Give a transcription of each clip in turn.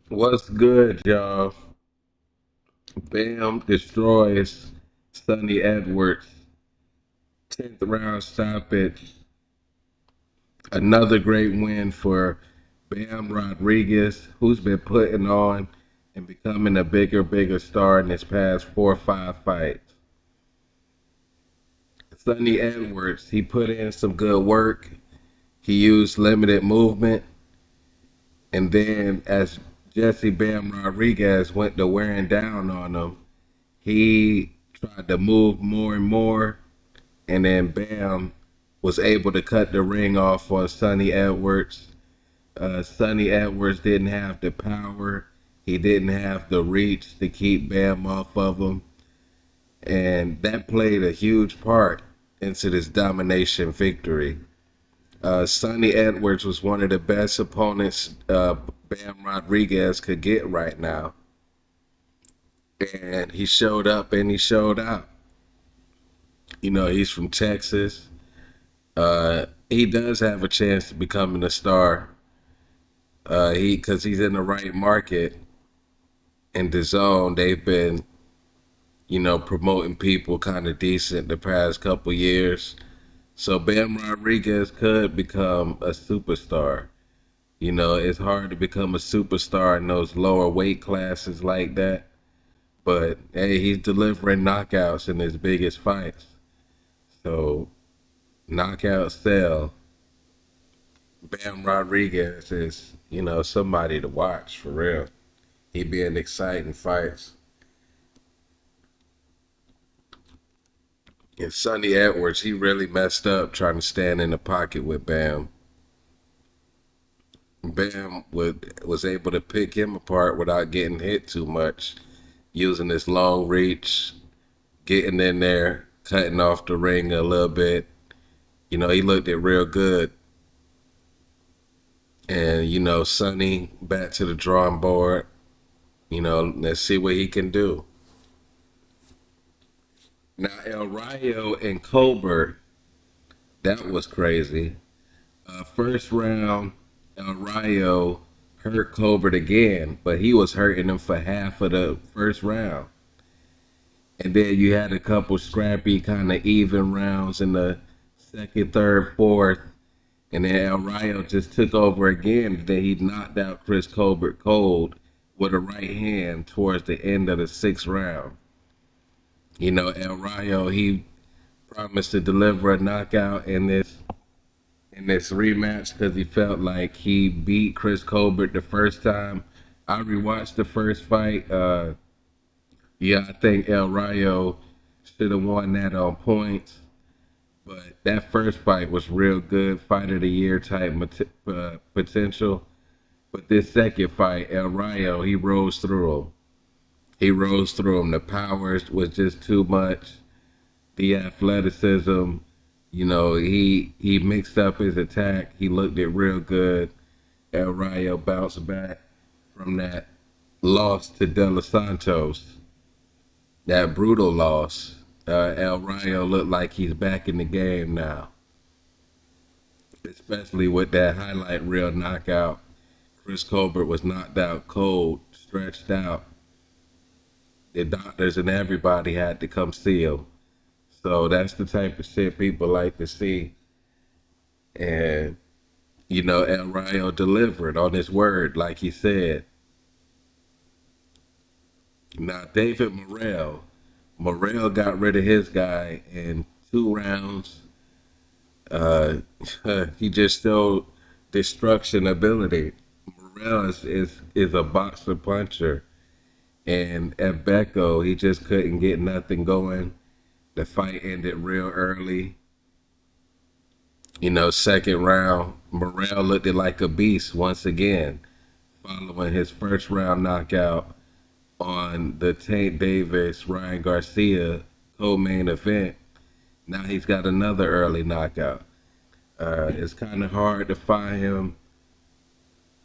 What's good, y'all? Bam destroys Sonny Edwards. 10th round stoppage. Another great win for Bam Rodriguez, who's been putting on and becoming a bigger star in his past 4 or 5 fights. Sonny Edwards, he put in some good work. He used limited movement. And then as Jesse Bam Rodriguez went to wearing down on him, he tried to move more and more, and then Bam was able to cut the ring off on Sonny Edwards. Sonny Edwards didn't have the power, he didn't have the reach to keep Bam off of him, and that played a huge part into this domination victory. Sonny Edwards was one of the best opponents Bam Rodriguez could get right now, and he showed up and he showed out. He's from Texas. He does have a chance to becoming a star. Because he's in the right market in the zone. They've been, promoting people kind of decent the past couple years. So Bam Rodriguez could become a superstar. It's hard to become a superstar in those lower weight classes like that. But hey, he's delivering knockouts in his biggest fights. So knockout sell. Bam Rodriguez is, somebody to watch for real. He be in exciting fights. And Sonny Edwards, he really messed up trying to stand in the pocket with Bam. Was able to pick him apart without getting hit too much, using his long reach, getting in there, cutting off the ring a little bit. He looked it real good. And, Sonny back to the drawing board. Let's see what he can do. Now, El Rayo and Colbert, that was crazy. First round, El Rayo hurt Colbert again, but he was hurting him for half of the first round. And then you had a couple scrappy, kind of even rounds in the second, third, fourth. And then El Rayo just took over again. Then he knocked out Chris Colbert cold with a right hand towards the end of the sixth round. El Rayo, he promised to deliver a knockout in this rematch because he felt like he beat Chris Colbert the first time. I rewatched the first fight. Yeah, I think El Rayo should have won that on points. But that first fight was real good, fight of the year type potential. But this second fight, El Rayo, he rose through him. He rose through him. The power was just too much. The athleticism, he mixed up his attack. He looked it real good. El Rayo bounced back from that loss to De Los Santos, that brutal loss. El Rayo looked like he's back in the game now, especially with that highlight reel knockout. Chris Colbert was knocked out cold, stretched out. The doctors and everybody had to come see him. So that's the type of shit people like to see. And, El Rayo delivered on his word, like he said. Now, David Morell got rid of his guy in 2 rounds. Uh, he just showed destruction ability. Morell is a boxer puncher. And at Becco, he just couldn't get nothing going. The fight ended real early. Second round, Morell looked like a beast once again, following his first round knockout on the Tank Davis Ryan Garcia co-main event. Now he's got another early knockout. It's kind of hard to find him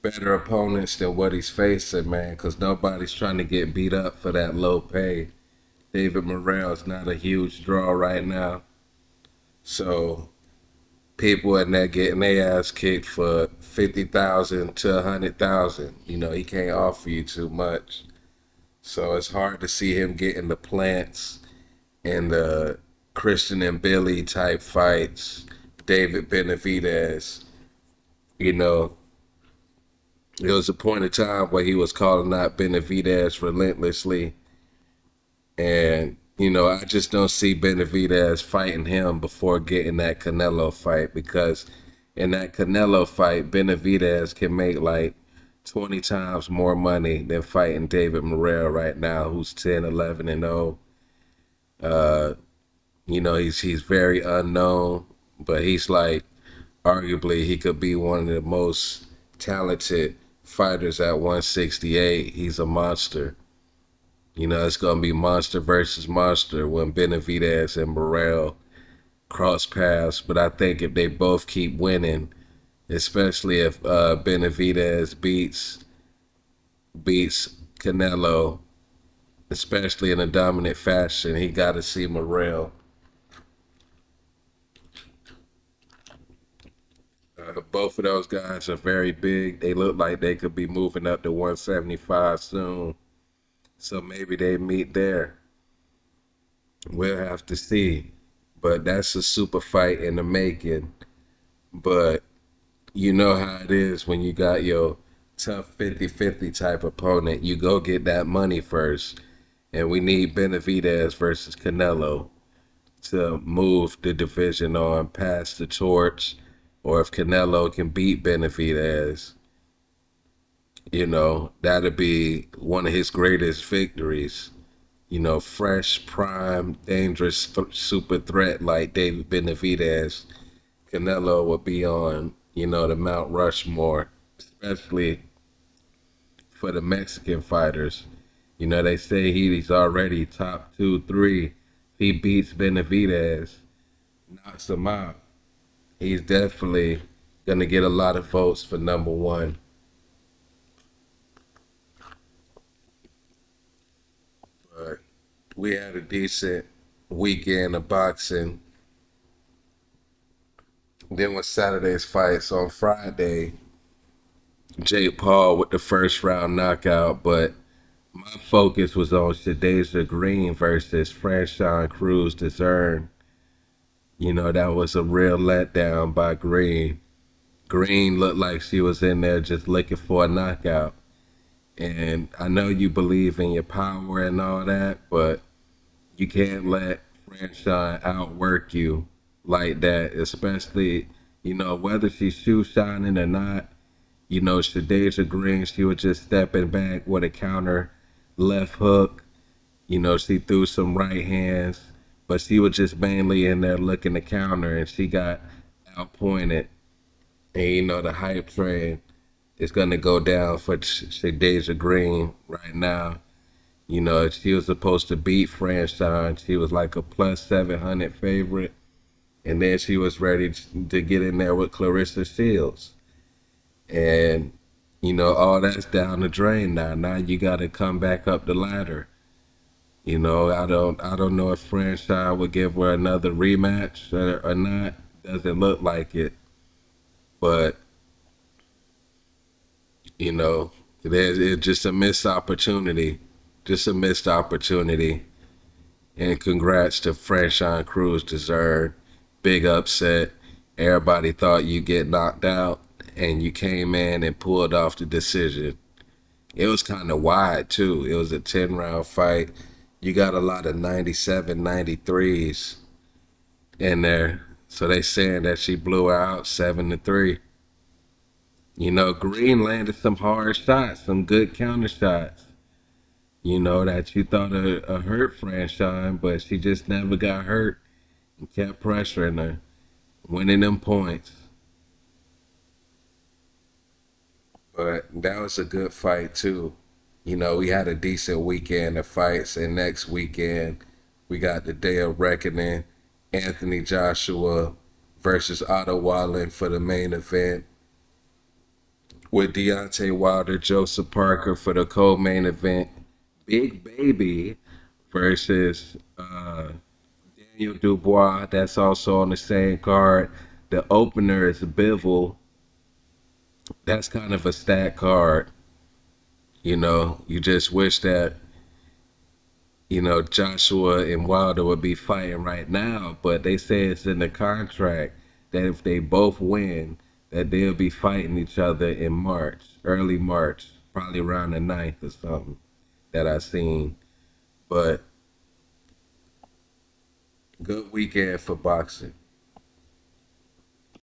better opponents than what he's facing, man, because nobody's trying to get beat up for that low pay. David Morrell's not a huge draw right now. So People in there getting their ass kicked for 50,000 to 100,000. You know, he can't offer you too much. So it's hard to see him getting the plants and the Christian and Billy type fights. David Benavidez, you know, there was a point in time where he was calling out Benavidez relentlessly. And, you know, I just don't see Benavidez fighting him before getting that Canelo fight because in that Canelo fight, Benavidez can make like 20 times more money than fighting David Morell right now, who's 10, 11, and 0. Uh, you know, he's very unknown, but he's like arguably he could be one of the most talented fighters at 168. He's a monster. You know, it's gonna be monster versus monster when Benavidez and Morrell cross paths. But I think if they both keep winning, especially if Benavidez beats Canelo, especially in a dominant fashion, he got to see Morrell. Both of those guys are very big. They look like they could be moving up to 175 soon. So maybe they meet there. We'll have to see. But that's a super fight in the making. But you know how it is when you got your tough 50-50 type opponent. You go get that money first. And we need Benavidez versus Canelo to move the division on, pass the torch. Or if Canelo can beat Benavidez, you know, that'd be one of his greatest victories. You know, fresh, prime, dangerous, super threat like David Benavidez. Canelo would be on, you know, the Mount Rushmore, especially for the Mexican fighters. You know, they say he's already top 2, 3. He beats Benavidez, knocks him out. He's definitely gonna get a lot of votes for number one. But we had a decent weekend of boxing. Then with Saturday's fights on Friday, Jake Paul with the first round knockout, but my focus was on Shadeja Green versus Franchon Cruz Dezern. You know, that was a real letdown by Green. Green looked like she was in there just looking for a knockout. And I know you believe in your power and all that, but you can't let Franchon outwork you like that, especially, you know, whether she's shoe shining or not. You know, Shadeja Green, she was just stepping back with a counter left hook. You know, she threw some right hands, but she was just mainly in there looking to counter, and she got outpointed. And, you know, the hype train is going to go down for Shadeja Green right now. You know, she was supposed to beat Franchon. She was like a plus 700 favorite. And then she was ready to get in there with Clarissa Shields. And, you know, all that's down the drain now. Now you got to come back up the ladder. You know, I don't know if Franchon would give her another rematch or not. Doesn't look like it. But, you know, it's just a missed opportunity. Just a missed opportunity. And congrats to Franchon Cruz Dezern. Big upset. Everybody thought you get knocked out, and you came in and pulled off the decision. It was kind of wide, too. It was a 10-round fight. You got a lot of 97, 93s in there. So they saying that she blew her out 7-3. You know, Green landed some hard shots, some good counter shots. You know, that you thought hurt Franchon, but she just never got hurt and kept pressuring her, winning them points. But that was a good fight, too. You know, we had a decent weekend of fights, and next weekend we got the Day of Reckoning, Anthony Joshua versus Otto Wallin for the main event, with Deontay Wilder, Joseph Parker for the co-main event, Big Baby versus Daniel Dubois. That's also on the same card. the opener is Bivol. That's kind of a stat card. You just wish that, Joshua and Wilder would be fighting right now, but they say it's in the contract that if they both win, that they'll be fighting each other in March, early March, probably around the 9th or something that I seen. But good weekend for boxing.